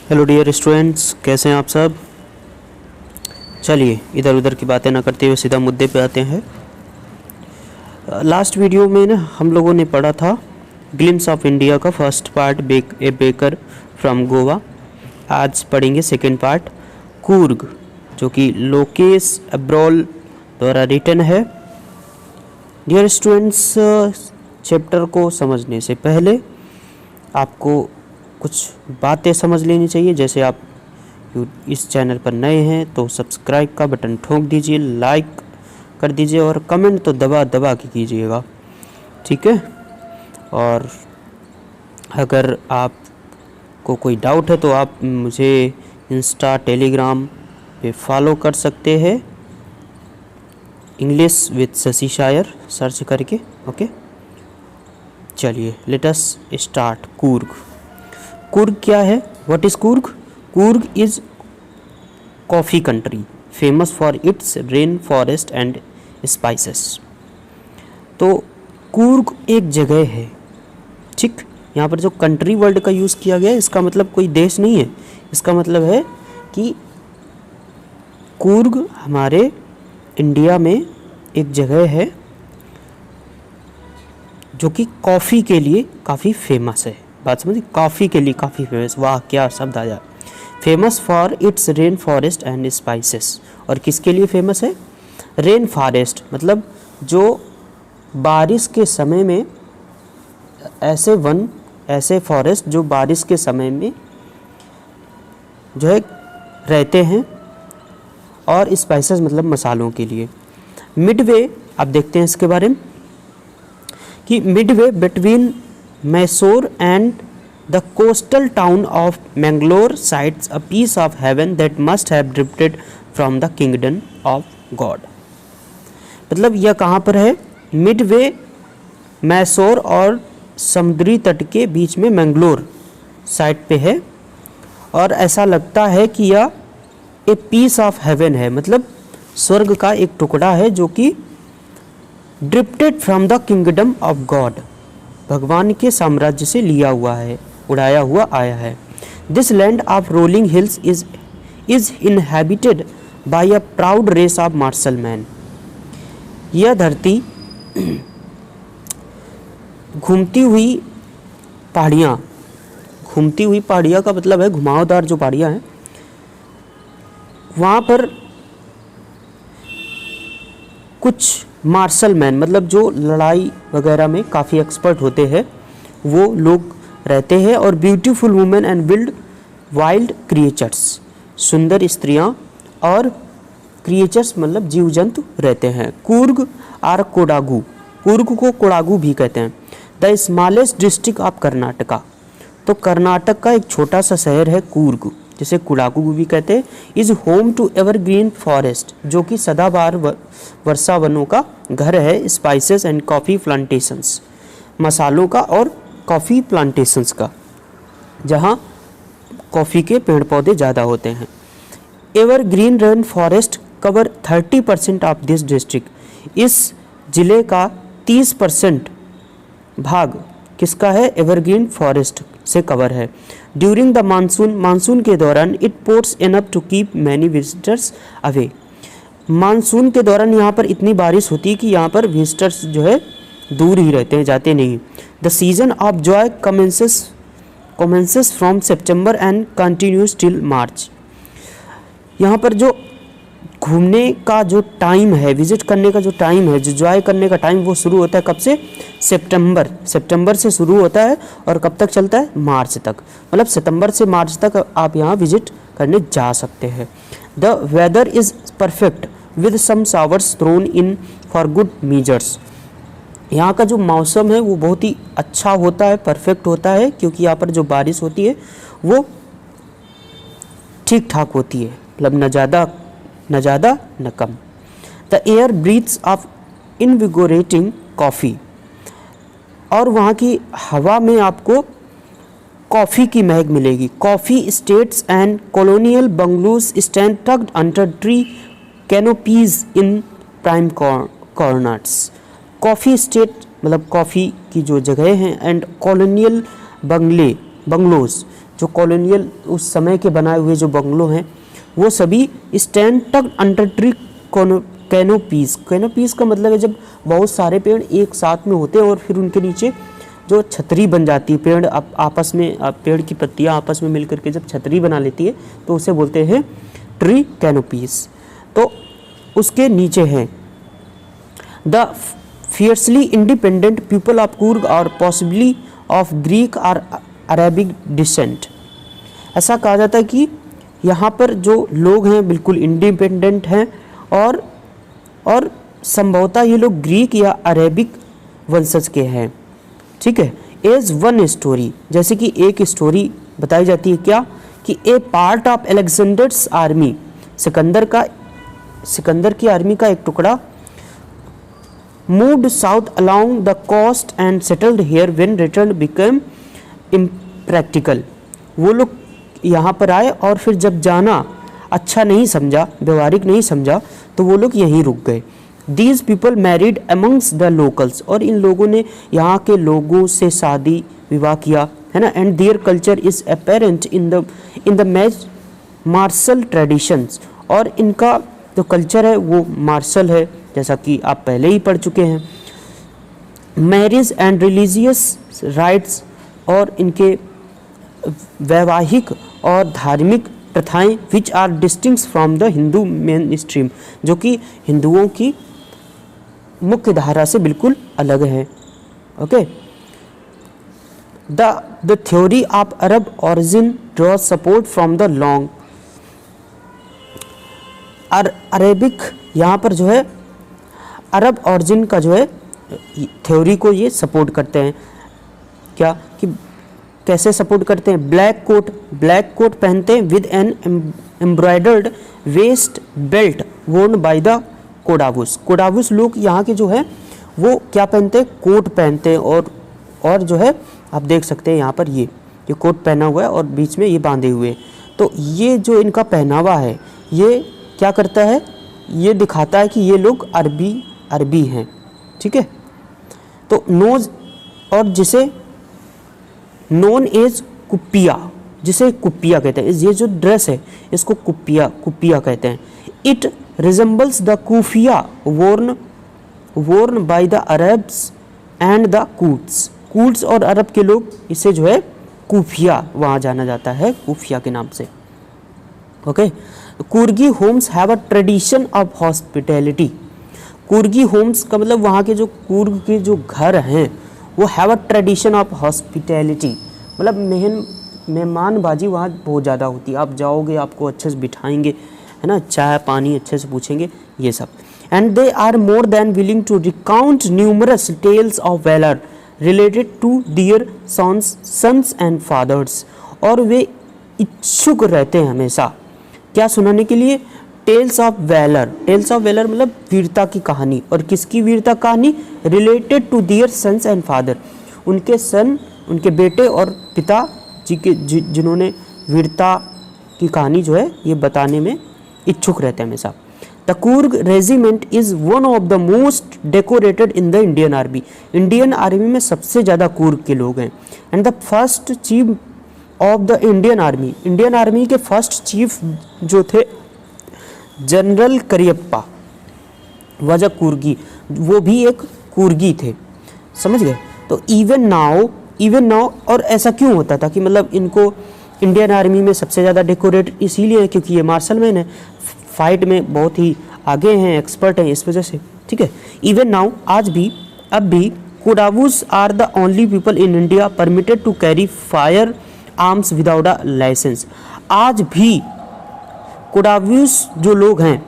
Hello dear students, कैसे हैं आप सब। चलिए इधर उधर की बातें ना करते हुए सीधा मुद्दे पे आते हैं। लास्ट वीडियो में ना हम लोगों ने पढ़ा था ग्लिम्स ऑफ इंडिया का first part A baker from Goa. आज पढ़ेंगे सेकंड पार्ट कूर्ग, जो कि लोकेश अब्रोल द्वारा रिटन है। डियर स्टूडेंट्स, चैप्टर को समझने से पहले आपको कुछ बातें समझ लेनी चाहिए। जैसे आप इस चैनल पर नए हैं तो सब्सक्राइब का बटन ठोक दीजिए, लाइक कर दीजिए और कमेंट तो दबा दबा के कीजिएगा, ठीक है। और अगर आपको कोई डाउट है तो आप मुझे इंस्टा टेलीग्राम पे फॉलो कर सकते हैं, इंग्लिश विद शशि शायर सर्च करके। ओके, चलिए लेट अस स्टार्ट। कूर्ग क्या है? What is Coorg? Coorg is coffee country famous for its rain forest and spices. तो कूर्ग एक जगह है, ठीक। यहाँ पर जो कंट्री वर्ड का यूज़ किया गया है, इसका मतलब कोई देश नहीं है। इसका मतलब है कि कूर्ग हमारे इंडिया में एक जगह है जो कि कॉफ़ी के लिए काफ़ी फेमस है। बात समझिए, कॉफ़ी के लिए काफ़ी फेमस। वाह क्या शब्द आया! Famous for its rain forest and spices. और किसके लिए फेमस है? रेन फॉरेस्ट मतलब जो बारिश के समय में ऐसे फॉरेस्ट जो बारिश के समय में जो है रहते हैं, और स्पाइसेस मतलब मसालों के लिए। मिडवे, आप देखते हैं इसके बारे में कि midway between Mysore and the coastal town of Mangalore sits a piece of heaven that must have drifted from the kingdom of God. मतलब यह कहाँ पर है? मिडवे मैसूर और समुद्री तट के बीच में मैंगलोर साइट पे है, और ऐसा लगता है कि यह ए पीस ऑफ हेवन है, मतलब स्वर्ग का एक टुकड़ा है जो कि drifted from the kingdom of God, भगवान के साम्राज्य से लिया हुआ है, उड़ाया हुआ आया है। This land of rolling hills is inhabited by a proud race of martial man. यह धरती घूमती हुई पहाड़ियाँ का मतलब है घुमावदार जो पहाड़ियाँ हैं, वहाँ पर कुछ मार्शल मैन मतलब जो लड़ाई वगैरह में काफ़ी एक्सपर्ट होते हैं वो लोग रहते हैं, और beautiful women and wild creatures, सुंदर स्त्रियां और क्रिएचर्स मतलब जीव जंतु रहते हैं। कूर्ग और कोडागू, कूर्ग को कोडागू भी कहते हैं। The smallest district of Karnataka, तो कर्नाटक का एक छोटा सा शहर है कूर्ग, जिसे कोडागू भी कहते हैं। Is home to evergreen forest, जो कि सदाबहार वर्षा वनों का घर है। स्पाइसेस एंड कॉफ़ी प्लांटेशंस, मसालों का और कॉफ़ी प्लांटेशंस का, जहाँ कॉफ़ी के पेड़ पौधे ज़्यादा होते हैं। Evergreen rain forest cover 30% of this district. इस जिले का 30% भाग किसका है? एवरग्रीन फॉरेस्ट से कवर है। ड्यूरिंग द मानसून के दौरान it pours enough to keep many visitors away. Monsoon के दौरान यहाँ पर इतनी बारिश होती है कि यहाँ पर विजिटर्स जो है दूर ही रहते हैं, जाते नहीं। The season of Joy commences from September and continues till March. यहाँ पर जो घूमने का जो टाइम है, विजिट करने का जो टाइम है, जो जॉय करने का टाइम, वो शुरू होता है कब से? सितंबर से शुरू होता है और कब तक चलता है? मार्च तक। मतलब सितंबर से मार्च तक आप यहाँ विजिट करने जा सकते हैं। The weather is perfect with some showers thrown in for good measures. यहाँ का जो मौसम है वो बहुत ही अच्छा होता है, परफेक्ट होता है, क्योंकि यहाँ पर जो बारिश होती है वो ठीक ठाक होती है, मतलब न ज़्यादा न कम। The air breathes of invigorating coffee, और वहाँ की हवा में आपको कॉफ़ी की महक मिलेगी। Coffee estates and colonial bungalows stand tucked under tree canopies in prime corners. Coffee estate मतलब कॉफ़ी की जो जगह हैं, एंड कॉलोनियल बंगले बंगलोज, जो कॉलोनियल उस समय के बनाए हुए जो बंगलो हैं, वो सभी स्टैंड टक अंडर ट्री कैनोपीज। कैनोपीज का मतलब है जब बहुत सारे पेड़ एक साथ में होते हैं और फिर उनके नीचे जो छतरी बन जाती है, पेड़ आपस में, पेड़ की पत्तियां आपस में मिलकर के जब छतरी बना लेती है तो उसे बोलते हैं ट्री कैनोपीज। तो उसके नीचे हैं the fiercely independent people of Coorg और पॉसिबली ऑफ ग्रीक और अरेबिक डिसेंट। ऐसा कहा जाता है कि यहाँ पर जो लोग हैं बिल्कुल इंडिपेंडेंट हैं और संभवतः ये लोग ग्रीक या अरेबिक वंशज के हैं। ठीक है। एज वन स्टोरी, जैसे कि एक स्टोरी बताई जाती है क्या, कि a part of Alexander's army, Sikandar की आर्मी का एक टुकड़ा moved south along the coast and settled here when return become impractical. वो लोग यहाँ पर आए और फिर जब जाना अच्छा नहीं समझा, व्यवहारिक नहीं समझा, तो वो लोग यहीं रुक गए। These people married amongst the locals, और इन लोगों ने यहाँ के लोगों से शादी विवाह किया, है ना। And their culture is apparent in the martial traditions, और इनका जो कल्चर है वो मार्शल है, जैसा कि आप पहले ही पढ़ चुके हैं। मैरिज एंड रिलीजियस राइट्स, और इनके वैवाहिक और धार्मिक प्रथाएं which are distinct from the Hindu mainstream, जो कि हिंदुओं की मुख्य धारा से बिल्कुल अलग है। Okay. The theory of Arab origin draw support from the long Arabic, यहाँ पर जो है अरब ओरिजिन का जो है थ्योरी को ये सपोर्ट करते हैं। क्या कि कैसे सपोर्ट करते हैं? ब्लैक कोट पहनते हैं with an embroidered waist belt worn by the Kodavas लोग यहाँ के जो है वो क्या पहनते हैं? कोट पहनते हैं, और जो है आप देख सकते हैं यहाँ पर ये कोट पहना हुआ है और बीच में ये बांधे हुए। तो ये जो इनका पहनावा है ये क्या करता है? ये दिखाता है कि ये लोग अरबी हैं। ठीक है। तो नोज, और जिसे नोन एज कुप्पिया, जिसे कुप्पिया कहते हैं, ये जो ड्रेस है इसको कुप्पिया कहते हैं। It resembles the kufiya worn by the Arabs and the Kurds और अरब के लोग इसे जो है कुफिया, वहाँ जाना जाता है कुफिया के नाम से। Okay. Coorgi homes have a tradition of hospitality. Coorgi homes का मतलब वहाँ के जो कुर्ग के जो घर हैं वो have a tradition of hospitality, मतलब मेहमानबाजी वहाँ बहुत ज़्यादा होती है। आप जाओगे आपको अच्छे से बिठाएंगे, है ना, चाय पानी अच्छे से पूछेंगे, ये सब। And they are more than willing to recount numerous tales of valour related to their sons and fathers, और वे इच्छुक रहते हैं हमेशा क्या सुनाने के लिए? टेल्स ऑफ वैलर मतलब वीरता की कहानी। और किसकी वीरता कहानी? Related to their sons and father, उनके बेटे और पिता जी के जिन्होंने वीरता की कहानी जो है ये बताने में इच्छुक रहते हैं हमेशा। The Coorg regiment is one of the most decorated in the Indian army. Indian army में सबसे ज़्यादा कूर्ग के लोग हैं। And the first chief of the Indian army के फर्स्ट चीफ जो थे जनरल करियप्पा वजह कुर्गी, वो भी एक कुर्गी थे, समझ गए। तो इवन नाउ और ऐसा क्यों होता था कि मतलब इनको इंडियन आर्मी में सबसे ज़्यादा डेकोरेट इसीलिए है क्योंकि ये मार्शल मैन है, फाइट में बहुत ही आगे हैं, एक्सपर्ट हैं, इस वजह से। ठीक है। इवन नाउ अब भी Kodavas are the only people in India permitted to carry firearms without a licence. आज भी कोडावुस जो लोग हैं,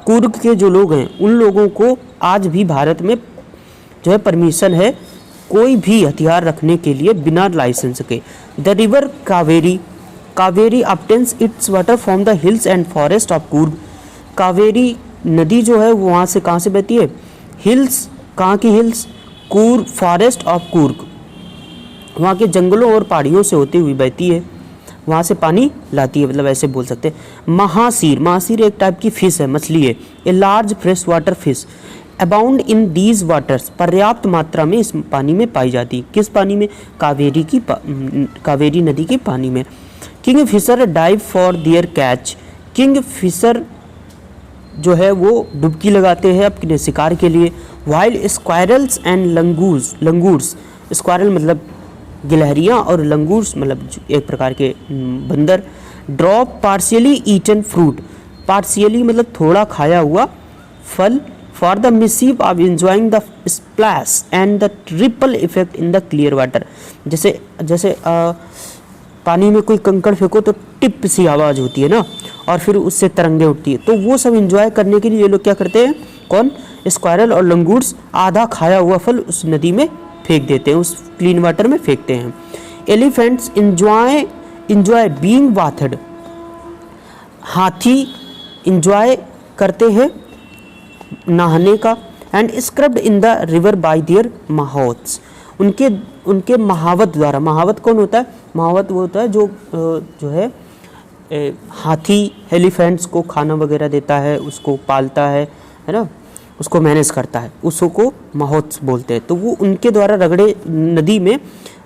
कुर्ग के जो लोग हैं, उन लोगों को आज भी भारत में जो है परमिशन है कोई भी हथियार रखने के लिए बिना लाइसेंस के। The river Kaveri obtains it's water from the hills and forest of Coorg. Kaveri नदी जो है वो वहाँ से कहाँ से बहती है? हिल्स, कहाँ की hills? Coorg, forest of Coorg, वहाँ के जंगलों और पहाड़ियों से होती हुई बहती है, वहाँ से पानी लाती है, मतलब ऐसे बोल सकते हैं। महासीर एक टाइप की फिश है, मछली है। A large fresh water fish abound in these waters, पर्याप्त मात्रा में इस पानी में पाई जाती है। किस पानी में? कावेरी नदी के पानी में। Kingfisher dive for their catch, kingfisher जो है वो डुबकी लगाते हैं अपने शिकार के लिए। Wild squirrels and langurs, squirrel मतलब गिलहरियाँ और लंगूर्स मतलब एक प्रकार के बंदर। Drop partially eaten fruit, partially मतलब थोड़ा खाया हुआ फल। For the mischief of enjoying the splash and the ripple effect in the clear water, जैसे पानी में कोई कंकड़ फेंको तो टिप सी आवाज़ होती है ना, और फिर उससे तरंगे उठती है, तो वो सब एंजॉय करने के लिए ये लोग क्या करते हैं, कौन? स्क्वायरल और लंगूर्स आधा खाया हुआ फल उस नदी में फेंक देते हैं, उस क्लीन वाटर में फेंकते हैं। एलिफेंट्स इंजॉय बीइंग बाथड, हाथी इंजॉय करते हैं नहाने का। And scrubbed in the river by their mahouts, उनके महावत द्वारा। महावत कौन होता है? महावत वो होता है जो है हाथी एलिफेंट्स को खाना वगैरह देता है, उसको पालता है ना, उसको मैनेज करता है, उसको महावत्स बोलते हैं। तो वो उनके द्वारा नदी में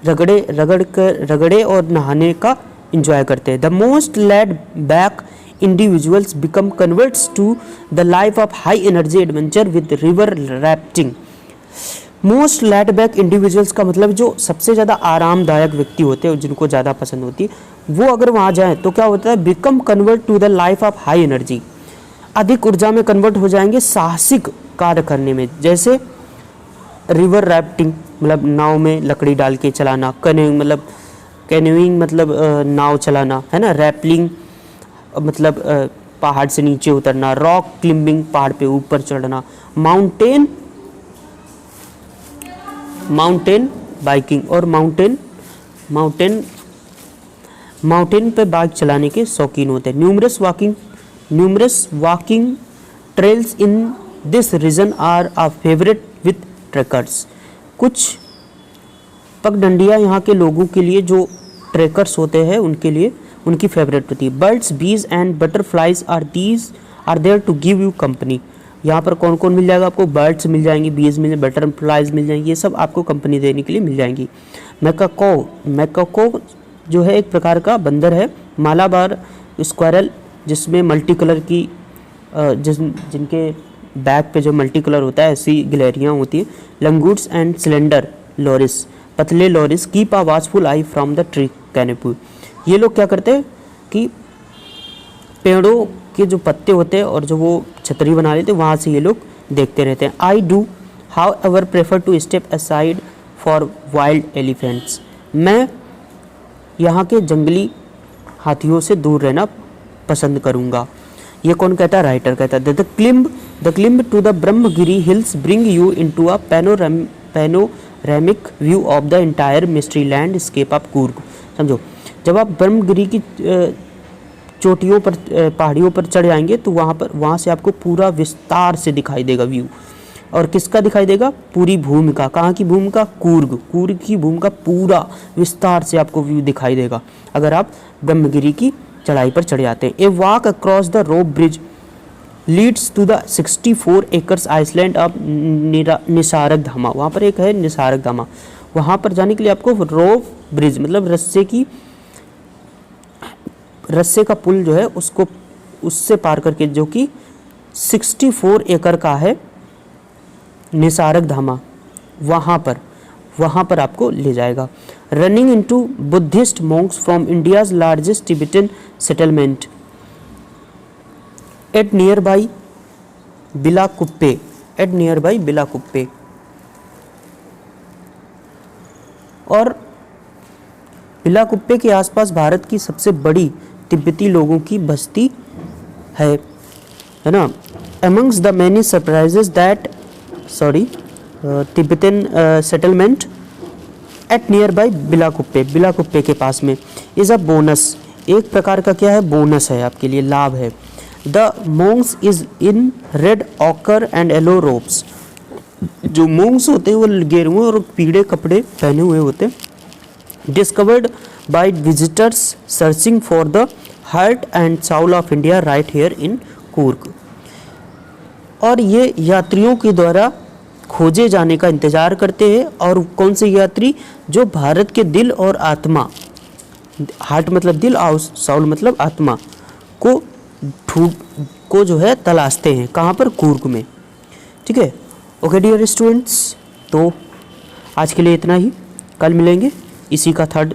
रगड़े और नहाने का इंजॉय करते हैं। The most laid back individuals become converts to the life of high energy adventure with river rafting। Most laid back individuals का मतलब जो सबसे ज़्यादा आरामदायक व्यक्ति होते हैं, जिनको ज़्यादा पसंद होती है, वो अगर वहाँ जाएँ तो क्या होता है? Become convert to the life of high energy, अधिक ऊर्जा में कन्वर्ट हो जाएंगे साहसिक कार्य करने में। जैसे रिवर रैफ्टिंग मतलब नाव में लकड़ी डाल के चलाना, कैनोइंग मतलब नाव चलाना है ना, रैपलिंग मतलब पहाड़ से नीचे उतरना, रॉक क्लिम्बिंग पहाड़ पे ऊपर चढ़ना, माउंटेन बाइकिंग और माउंटेन पे बाइक चलाने के शौकीन होते हैं। Numerous walking trails in this region are a favourite with trekkers, कुछ पगडंडियाँ यहाँ के लोगों के लिए जो ट्रैकर्स होते हैं उनके लिए उनकी फेवरेट होती है। Birds bees and butterflies are there to give you company, यहाँ पर कौन कौन मिल जाएगा आपको? बर्ड्स मिल जाएंगी, बीज मिल जाएंगे, बटरफ्लाइज मिल जाएंगी, ये सब आपको कंपनी देने के लिए मिल जाएंगी। मैकाको जो है एक प्रकार का बंदर है। मालाबार स्क्वायरल जिसमें मल्टी कलर की जिनके बैक पे जो मल्टी कलर होता है ऐसी गिलहरियाँ होती है। लंगूर्स एंड सिलेंडर लॉरिस, पतले loris keep a watchful eye from the tree canopy, ये लोग क्या करते हैं कि पेड़ों के जो पत्ते होते हैं और जो वो छतरी बना लेते हैं वहाँ से ये लोग देखते रहते हैं। I do however prefer to step aside for wild elephants, मैं यहाँ के जंगली हाथियों से दूर रहना पसंद करूँगा। ये कौन कहता है? राइटर कहता है। The climb to the Brahmagiri hills bring you into a panoramic view of the entire mystery landscape of Coorg. समझो, जब आप ब्रह्मगिरी की चोटियों पर पहाड़ियों पर चढ़ जाएंगे तो वहाँ से आपको पूरा विस्तार से दिखाई देगा व्यू। और किसका दिखाई देगा? पूरी भूमि का। कहाँ की भूमि का? कूर्ग की भूमि का पूरा विस्तार से आपको व्यू दिखाई देगा अगर आप ब्रह्मगिरी की चढ़ाई पर चढ़ जाते हैं। A walk across the rope bridge leads to the 64 acres island of Nisargadhama, वहाँ पर एक है निसारक धामा, वहाँ पर जाने के लिए आपको रोप ब्रिज मतलब रस्से का पुल जो है उससे पार करके, जो कि 64 एकड़ का है निसारक धामा, वहाँ पर आपको ले जाएगा। Running into Buddhist monks from India's largest Tibetan settlement at nearby Bylakuppe, और बिलाकुप्पे के आसपास भारत की सबसे बड़ी तिब्बती लोगों की बस्ती है ना। Amongst the many surprises that Tibetan settlement at nearby Bylakuppe के पास में इज़ अ बोनस, एक प्रकार का क्या है? बोनस है, आपके लिए लाभ है। The monks is in red occur and yellow ropes, जो मोंग्स होते हैं वो गेरुए और पीले कपड़े पहने हुए होते हैं। Discovered by visitors searching for the heart and Saul of India right here in Coorg, और ये यात्रियों के द्वारा खोजे जाने का इंतज़ार करते हैं। और कौन से यात्री? जो भारत के दिल और आत्मा, हार्ट मतलब दिल और साउल मतलब आत्मा को जो है तलाशते हैं। कहाँ पर? कूर्ग में। ठीक है। ओके डियर स्टूडेंट्स, तो आज के लिए इतना ही। कल मिलेंगे इसी का थर्ड